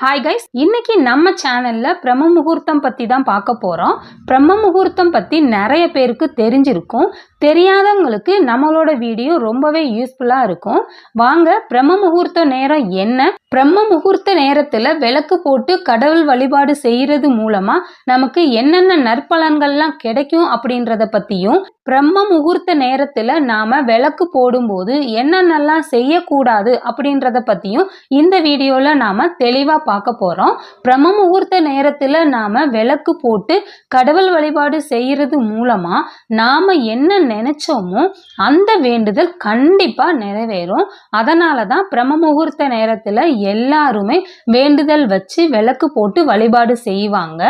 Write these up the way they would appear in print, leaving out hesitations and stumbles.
Hi guys, இன்னைக்கு நம்ம சேனல்ல பிரம்ம முகூர்த்தம் பத்தி தான் பார்க்க போறோம். பிரம்ம முகூர்த்தம் பத்தி நிறைய பேருக்கு தெரிஞ்சிருக்கும். தெரியாதவங்களுக்கு நம்மளோட வீடியோ ரொம்பவே யூஸ்ஃபுல்லா இருக்கும். வாங்க, பிரம்ம முகூர்த்த நேரம் என்ன, பிரம்ம முகூர்த்த நேரத்துல விளக்கு போட்டு கடவுள் வழிபாடு செய்யறது மூலமா நமக்கு என்னென்ன நற்பலன்கள்லாம் கிடைக்கும் அப்படின்றத பத்தியும், பிரம்ம முகூர்த்த நேரத்துல நாம விளக்கு போடும்போது என்னென்னலாம் செய்யக்கூடாது அப்படின்றத பத்தியும் இந்த வீடியோல நாம தெளிவா பார்க்க போறோம். பிரம்ம முகூர்த்த நேரத்துல நாம விளக்கு போட்டு கடவுள் வழிபாடு செய்யறது மூலமா நாம என்ன நினைச்சோமோ அந்த வேண்டுதல் கண்டிப்பா நிறைவேறும். அதனாலதான் பிரம்ம முகூர்த்த நேரத்துல எல்லாருமே வேண்டுதல் வச்சு விளக்கு போட்டு வழிபாடு செய்வாங்க.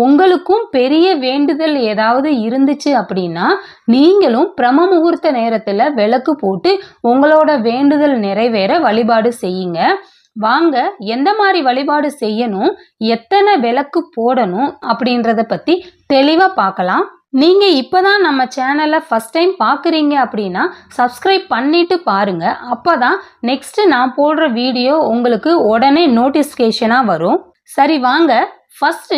உங்களுக்கும் பெரிய வேண்டுதல் ஏதாவது இருந்துச்சு அப்படின்னா நீங்களும் பிரம்ம முகூர்த்த நேரத்துல விளக்கு போட்டு உங்களோட வேண்டுதல் நிறைவேற வழிபாடு செய்யுங்க. வாங்க, எந்த மாதிரி வழிபாடு செய்யணும், எத்தனை விளக்கு போடணும் அப்படின்றத பத்தி தெளிவா பார்க்கலாம். நீங்க இப்பதான் நம்ம சேனலை ஃபர்ஸ்ட் டைம் பார்க்குறீங்க அப்படின்னா சப்ஸ்கிரைப் பண்ணிட்டு பாருங்க. அப்பதான் நெக்ஸ்ட் நான் போடுற வீடியோ உங்களுக்கு உடனே நோட்டிஃபிகேஷனா வரும். சரி வாங்க, ஃபர்ஸ்ட்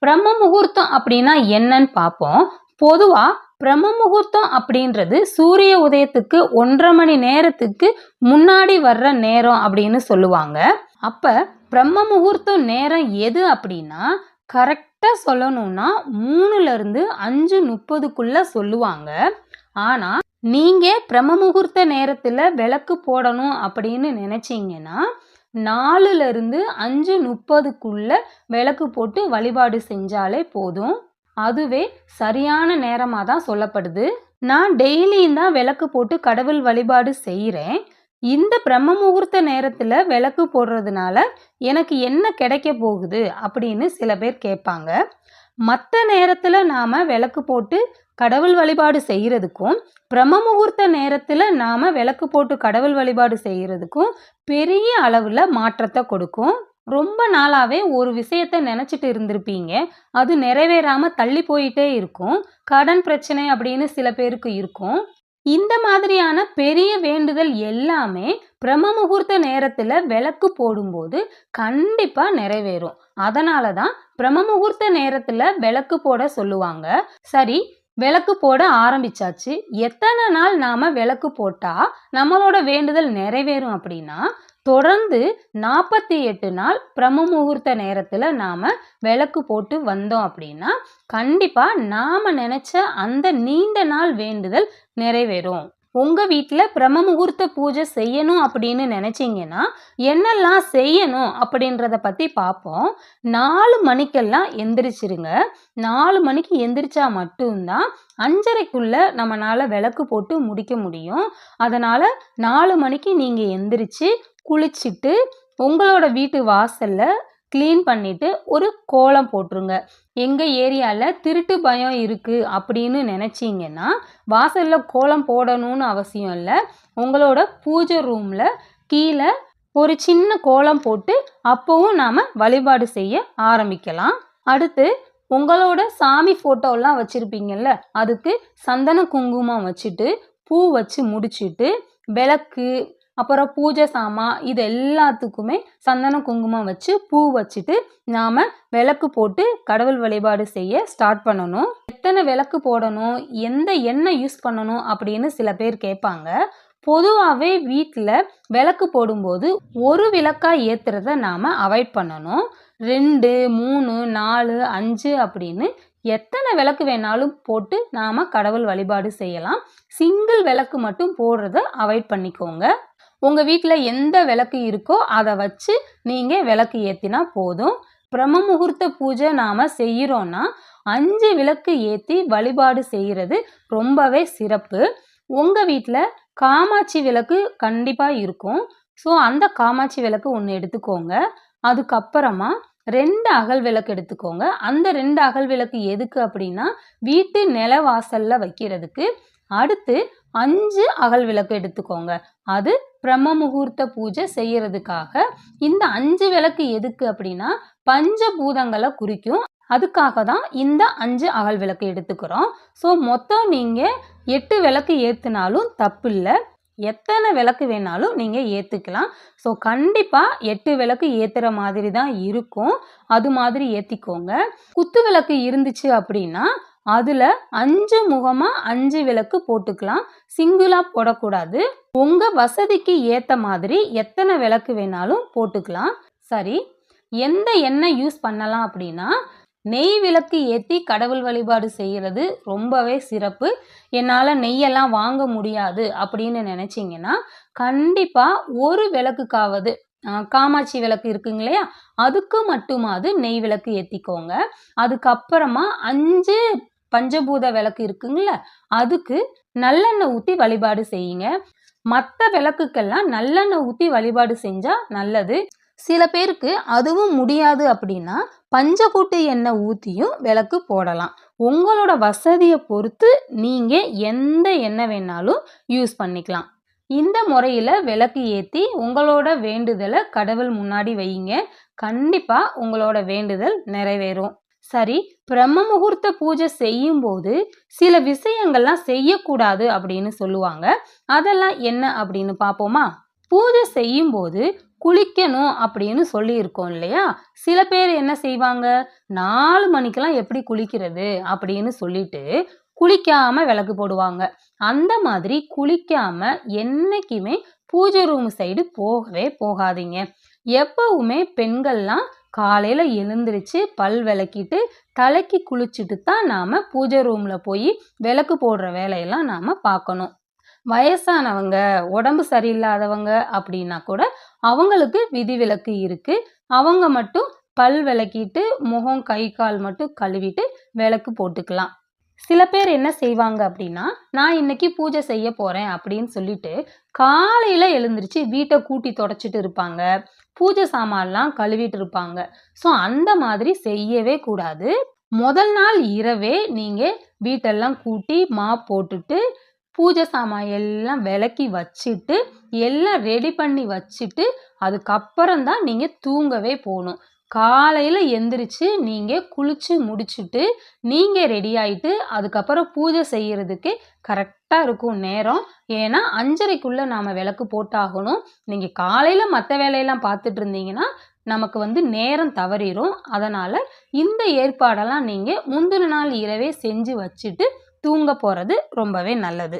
பிரம்ம முகூர்த்தம் அப்படின்னா என்னன்னு பார்ப்போம். பொதுவா பிரம்ம முகூர்த்தம் அப்படின்றது சூரிய உதயத்துக்கு 1.5 மணி நேரத்துக்கு முன்னாடி வர்ற நேரம் அப்படின்னு சொல்லுவாங்க. அப்ப பிரம்ம முகூர்த்தம் நேரம் எது அப்படின்னா கரெக்டா சொல்லணும்னா 3ல இருந்து 5:30க்குள்ள சொல்லுவாங்க. ஆனா நீங்க பிரம்ம முகூர்த்த நேரத்துல விளக்கு போடணும் அப்படின்னு நினைச்சீங்கன்னா 4ல இருந்து 5:30க்குள்ள விளக்கு போட்டு வழிபாடு செஞ்சாலே போதும். அதுவே சரியான நேரமா தான் சொல்லப்படுது. நான் டெய்லியும் தான் விளக்கு போட்டு கடவுள் வழிபாடு செய்கிறேன். இந்த பிரம்ம முகூர்த்த நேரத்துல விளக்கு போடுறதுனால எனக்கு என்ன கிடைக்க போகுது அப்படின்னு சில பேர் கேட்பாங்க. மற்ற நேரத்துல நாம விளக்கு போட்டு கடவுள் வழிபாடு செய்யறதுக்கும் பிரம்ம முகூர்த்த நேரத்துல நாம விளக்கு போட்டு கடவுள் வழிபாடு செய்யறதுக்கும் பெரிய அளவுல மாற்றத்தை கொடுக்கும். ரொம்ப நாளாவே ஒரு விஷயத்த நினைச்சிட்டு இருந்திருப்பீங்க, அது நிறைவேறாம தள்ளி போயிட்டே இருக்கும். கடன் பிரச்சனை அப்படின்னு சில பேருக்கு இருக்கும். இந்த மாதிரியான பெரிய வேண்டுதல் எல்லாமே பிரம்ம முகூர்த்த நேரத்துல விளக்கு போடும்போது கண்டிப்பா நிறைவேறும். அதனாலதான் பிரம்ம முகூர்த்த நேரத்துல விளக்கு போட சொல்லுவாங்க. சரி, விளக்கு போட ஆரம்பிச்சாச்சு. எத்தனை நாள் நாம விளக்கு போட்டா நம்மளோட வேண்டுதல் நிறைவேறும் அப்படின்னா தொடர்ந்து 48 நாள் பிரம்ம முகூர்த்த நேரத்துல நாம விளக்கு போட்டு வந்தோம் அப்படின்னா கண்டிப்பா நாம நினைச்ச அந்த நீண்ட நாள் வேண்டுதல் நிறைவேறும். உங்க வீட்டுல பிரம்ம முகூர்த்த பூஜை செய்யணும் அப்படின்னு நினைச்சீங்கன்னா என்னெல்லாம் செய்யணும் அப்படின்றத பத்தி பார்ப்போம். 4 மணிக்கெல்லாம் எந்திரிச்சிருங்க. 4 மணிக்கு எந்திரிச்சா மட்டும்தான் 5:30க்குள்ள நம்மளால விளக்கு போட்டு முடிக்க முடியும். அதனால 4 மணிக்கு நீங்க எந்திரிச்சு குளிச்சுட்டு உங்களோட வீட்டு வாசல்ல கிளீன் பண்ணிட்டு ஒரு கோலம் போட்டுருங்க. எங்க ஏரியால திருட்டு பயம் இருக்கு அப்படின்னு நினைச்சீங்கன்னா வாசல்ல கோலம் போடணும்னு அவசியம் இல்லை. உங்களோட பூஜை ரூம்ல கீழே ஒரு சின்ன கோலம் போட்டு அப்பவும் நாம வழிபாடு செய்ய ஆரம்பிக்கலாம். அடுத்து உங்களோட சாமி போட்டோலாம் வச்சிருப்பீங்கல்ல, அதுக்கு சந்தன குங்குமம் வச்சுட்டு பூ வச்சு முடிச்சுட்டு விளக்கு அப்புறம் பூஜை சாமான் இது எல்லாத்துக்குமே சந்தன குங்குமம் வச்சு பூ வச்சுட்டு நாம விளக்கு போட்டு கடவுள் வழிபாடு செய்ய ஸ்டார்ட் பண்ணணும். எத்தனை விளக்கு போடணும், எந்த எண்ணெய் யூஸ் பண்ணணும் அப்படின்னு சில பேர் கேட்பாங்க. பொதுவாகவே வீட்டில் விளக்கு போடும்போது ஒரு விளக்கா ஏற்றுறத நாம் அவாய்ட் பண்ணணும். 2, 3, 4, 5 அப்படின்னு எத்தனை விளக்கு வேணாலும் போட்டு நாம் கடவுள் வழிபாடு செய்யலாம். சிங்கிள் விளக்கு மட்டும் போடுறத அவாய்ட் பண்ணிக்கோங்க. உங்கள் வீட்டில் எந்த விளக்கு இருக்கோ அதை வச்சு நீங்கள் விளக்கு ஏற்றினா போதும். பிரம்ம முகூர்த்த பூஜை நாம் செய்கிறோன்னா 5 விளக்கு ஏற்றி வழிபாடு செய்கிறது ரொம்பவே சிறப்பு. உங்கள் வீட்டில் காமாட்சி விளக்கு கண்டிப்பாக இருக்கும். ஸோ அந்த காமாட்சி விளக்கு ஒன்று எடுத்துக்கோங்க. அதுக்கப்புறமா 2 அகல் விளக்கு எடுத்துக்கோங்க. அந்த 2 அகல் விளக்கு எதுக்கு அப்படின்னா வீட்டு நிலவாசல்ல வைக்கிறதுக்கு. அடுத்து 5 அகல் விளக்கு எடுத்துக்கோங்க. அது பிரம்ம முகூர்த்த பூஜை செய்யறதுக்காக. இந்த 5 விளக்கு எதுக்கு அப்படின்னா பஞ்சபூதங்களை குறிக்கும். அதுக்காக தான் இந்த 5 அகல் விளக்கு எடுத்துக்கிறோம். ஸோ மொத்தம் நீங்க 8 விளக்கு ஏற்றினாலும் தப்பு இல்லை. எத்தனை விளக்கு வேணாலும் நீங்கள் ஏற்றுக்கலாம். ஸோ கண்டிப்பாக 8 விளக்கு ஏற்றுற மாதிரி தான் இருக்கும். அது மாதிரி ஏற்றிக்கோங்க. குத்து விளக்கு இருந்துச்சு அப்படின்னா அதில் 5 முகமாக 5 விளக்கு போட்டுக்கலாம். சிங்கிளாக போடக்கூடாது. உங்கள் வசதிக்கு ஏற்ற மாதிரி எத்தனை விளக்கு வேணாலும் போட்டுக்கலாம். சரி, எந்த எண்ணெய் யூஸ் பண்ணலாம் அப்படின்னா நெய் விளக்கு ஏற்றி கடவுள் வழிபாடு செய்கிறது ரொம்பவே சிறப்பு. என்னால் நெய்யெல்லாம் வாங்க முடியாது அப்படின்னு நினச்சிங்கன்னா கண்டிப்பாக ஒரு விளக்குக்காவது காமாட்சி விளக்கு இருக்குங்க இல்லையா, அதுக்கு மட்டுமாவது நெய் விளக்கு ஏற்றிக்கோங்க. அதுக்கப்புறமா 5 பஞ்சபூத விளக்கு இருக்குங்கள, அதுக்கு நல்லெண்ணெய் ஊற்றி வழிபாடு செய்யுங்க. மற்ற விளக்குக்கெல்லாம் நல்லெண்ணெய் ஊற்றி வழிபாடு செஞ்சால் நல்லது. சில பேருக்கு அதுவும் முடியாது அப்படின்னா பஞ்சக்கூட்டு எண்ணெய் ஊற்றியும் விளக்கு போடலாம். உங்களோட வசதியை பொறுத்து நீங்கள் எந்த எண்ணெய் வேணாலும் யூஸ் பண்ணிக்கலாம். இந்த முறையில் விளக்கு ஏற்றி உங்களோட வேண்டுதலை கடவுள் முன்னாடி வையுங்க. கண்டிப்பாக உங்களோட வேண்டுதல் நிறைவேறும். சரி, பிரம்ம முகூர்த்த பூஜை செய்யும்போது சில விஷயங்கள்லாம் செய்யக்கூடாது அப்படின்னு சொல்லுவாங்க. அதெல்லாம் என்ன அப்படின்னு பார்ப்போமா? பூஜை செய்யும்போது குளிக்கணும் அப்படின்னு சொல்லியிருக்கோம் இல்லையா? சில பேர் என்ன செய்வாங்க, 4 மணிக்கெல்லாம் எப்படி குளிக்கிறது அப்படின்னு சொல்லிட்டு குளிக்காம விளக்கு போடுவாங்க. அந்த மாதிரி குளிக்காம என்னைக்குமே பூஜை ரூம் சைடு போகவே போகாதீங்க. எப்பவுமே பெண்கள்லாம் காலையில் எழுந்திரிச்சு பல் விளக்கிட்டு தலைக்கு குளிச்சுட்டு தான் நாம் பூஜை ரூமில் போய் விளக்கு போடுற வேலையெல்லாம் நாம் பார்க்கணும். வயசானவங்க, உடம்பு சரியில்லாதவங்க அப்படின்னா கூட அவங்களுக்கு விதிவிலக்கு இருக்கு. அவங்க மட்டும் பல் விளக்கிட்டு முகம் கை கால் மட்டும் கழுவிட்டு விளக்கு போட்டுக்கலாம். சில பேர் என்ன செய்வாங்க அப்படின்னா, நான் இன்னைக்கு பூஜை செய்ய போறேன் அப்படின்னு சொல்லிட்டு காலையில எழுந்திரிச்சு வீட்டை கூட்டி தொடச்சிட்டு இருப்பாங்க, பூஜை சாமான்லாம் கழுவிட்டு இருப்பாங்க. ஸோ அந்த மாதிரி செய்யவே கூடாது. முதல் நாள் இரவே நீங்க வீட்டெல்லாம் கூட்டி மாப் போட்டுட்டு பூஜை சாமான் எல்லாம் விளக்கி வச்சுட்டு எல்லாம் ரெடி பண்ணி வச்சுட்டு அதுக்கப்புறம் தான் நீங்கள் தூங்கவே போகணும். காலையில் எந்திரிச்சு நீங்கள் குளிச்சு முடிச்சுட்டு நீங்கள் ரெடி ஆகிட்டு அதுக்கப்புறம் பூஜை செய்கிறதுக்கு கரெக்டாக இருக்கும் நேரம். ஏன்னா 5:30க்குள்ளே நாம் விளக்கு போட்டாகணும். நீங்கள் காலையில் மற்ற வேலையெல்லாம் பார்த்துட்டு இருந்தீங்கன்னா நமக்கு நேரம் தவறிடும். அதனால் இந்த ஏற்பாடெல்லாம் நீங்கள் முந்தின நாள் இரவே செஞ்சு வச்சுட்டு தூங்க போகிறது ரொம்பவே நல்லது.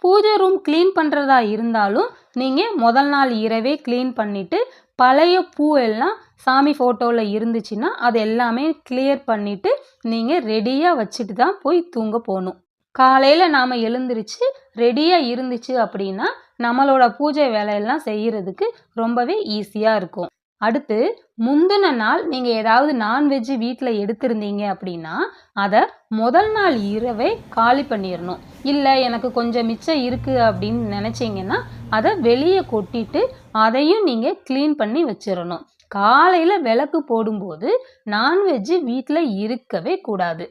பூஜை ரூம் க்ளீன் பண்ணுறதா இருந்தாலும் நீங்கள் முதல் நாள் இரவே க்ளீன் பண்ணிவிட்டு பழைய பூ எல்லாம் சாமி ஃபோட்டோவில் இருந்துச்சுன்னா அது எல்லாமே கிளியர் பண்ணிவிட்டு நீங்கள் ரெடியாக வச்சுட்டு தான் போய் தூங்க போகணும். காலையில் நாம் எழுந்திரிச்சு ரெடியாக இருந்துச்சு அப்படின்னா நம்மளோட பூஜை வேலையெல்லாம் செய்கிறதுக்கு ரொம்பவே ஈஸியாக இருக்கும். அடுத்து முந்தின நாள் நீங்கள் ஏதாவது நான்வெஜ் வீட்டில் எடுத்திருந்தீங்க அப்படின்னா அதை முதல் நாள் இரவே காலி பண்ணிடணும். இல்லை எனக்கு கொஞ்சம் மிச்சம் இருக்குது அப்படின்னு நினச்சிங்கன்னா அதை வெளியே கொட்டிட்டு அதையும் நீங்கள் க்ளீன் பண்ணி வச்சிடணும். காலையில் விளக்கு போடும்போது நான்வெஜ் வீட்டில் இருக்கவே கூடாது.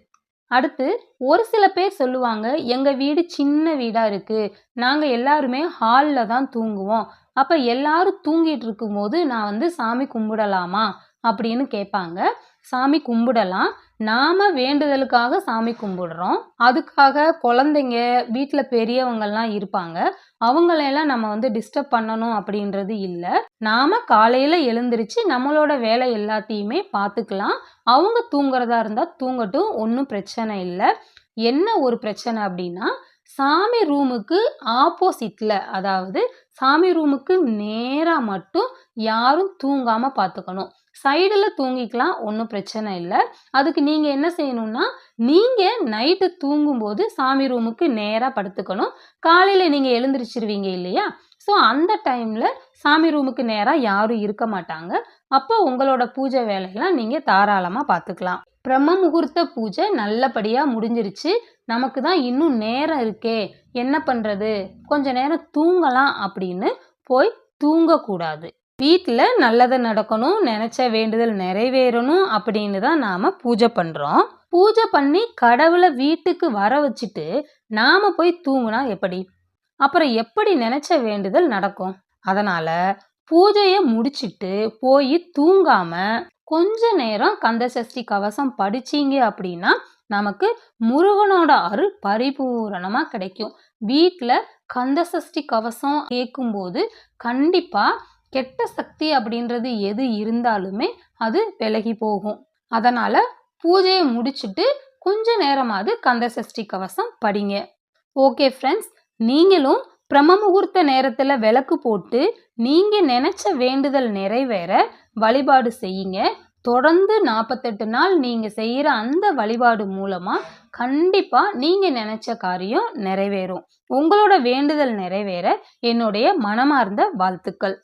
அடுத்து ஒரு சில பேர் சொல்லுவாங்க, எங்கள் வீடு சின்ன வீடாக இருக்குது, நாங்கள் எல்லாருமே ஹாலில் தான் தூங்குவோம், அப்போ எல்லாரும் தூங்கிட்டு இருக்கும்போது நான் சாமி கும்பிடலாமா அப்படின்னு கேட்பாங்க. சாமி கும்பிடலாம். நாம் வேண்டுதலுக்காக சாமி கும்பிடுறோம். அதுக்காக குழந்தைங்க வீட்டில் பெரியவங்கள்லாம் இருப்பாங்க, அவங்களையெல்லாம் நம்ம டிஸ்டர்ப் பண்ணணும் அப்படின்றது இல்லை. நாம் காலையில் எழுந்திரிச்சு நம்மளோட வேலை எல்லாத்தையுமே பார்த்துக்கலாம். அவங்க தூங்குறதா இருந்தால் தூங்கட்டும், ஒன்றும் பிரச்சனை இல்லை. என்ன ஒரு பிரச்சனை அப்படின்னா, சாமி ரூமுக்கு ஆப்போசிட்டில், அதாவது சாமி ரூமுக்கு நேராக மட்டும் யாரும் தூங்காமல் பார்த்துக்கணும். சைடில் தூங்கிக்கலாம், ஒன்றும் பிரச்சனை இல்லை. அதுக்கு நீங்கள் என்ன செய்யணும்னா, நீங்கள் நைட்டு தூங்கும்போது சாமி ரூமுக்கு நேராக படுத்துக்கணும். காலையில் நீங்கள் எழுந்திரிச்சிருவீங்க இல்லையா, ஸோ அந்த டைமில் சாமி ரூமுக்கு நேராக யாரும் இருக்க மாட்டாங்க. அப்போ உங்களோட பூஜை வேலையெல்லாம் நீங்கள் தாராளமாக பார்த்துக்கலாம். பிரம்ம முகூர்த்த பூஜை நல்லபடியாக முடிஞ்சிருச்சு. நமக்கு தான் இன்னும் நேரம் இருக்கே, என்ன பண்ணுறது, கொஞ்ச நேரம் தூங்கலாம் அப்படின்னு போய் தூங்கக்கூடாது. வீட்டில் நல்லது நடக்கணும், நினச்ச வேண்டுதல் நிறைவேறணும் அப்படின்னு தான் நாம் பூஜை பண்ணுறோம். பூஜை பண்ணி கடவுளை வீட்டுக்கு வர வச்சுட்டு நாம் போய் தூங்குனா எப்படி? அப்புறம் எப்படி நினச்ச வேண்டுதல் நடக்கும்? அதனால் பூஜையை முடிச்சுட்டு போய் தூங்காமல் கொஞ்ச நேரம் கந்தசஷ்டி கவசம் படிச்சிங்க அப்படின்னா நமக்கு முருகனோட அருள் பரிபூரணமாக கிடைக்கும். வீட்டில் கந்தசஷ்டி கவசம் கேட்கும்போது கண்டிப்பாக கெட்ட சக்தி அப்படின்றது எது இருந்தாலுமே அது விலகி போகும். அதனால் பூஜையை முடிச்சுட்டு கொஞ்ச நேரமாவது கந்தசஷ்டி கவசம் படிங்க. ஓகே ஃப்ரெண்ட்ஸ், நீங்களும் பிரம்ம முகூர்த்த நேரத்தில் விளக்கு போட்டு நீங்கள் நினச்ச வேண்டுதல் நிறைவேற வழிபாடு செய்யுங்க. தொடர்ந்து 48 நாள் நீங்கள் செய்கிற அந்த வழிபாடு மூலமாக கண்டிப்பாக நீங்கள் நினச்ச காரியம் நிறைவேறும். உங்களோட வேண்டுதல் நிறைவேற என்னுடைய மனமார்ந்த வாழ்த்துக்கள்.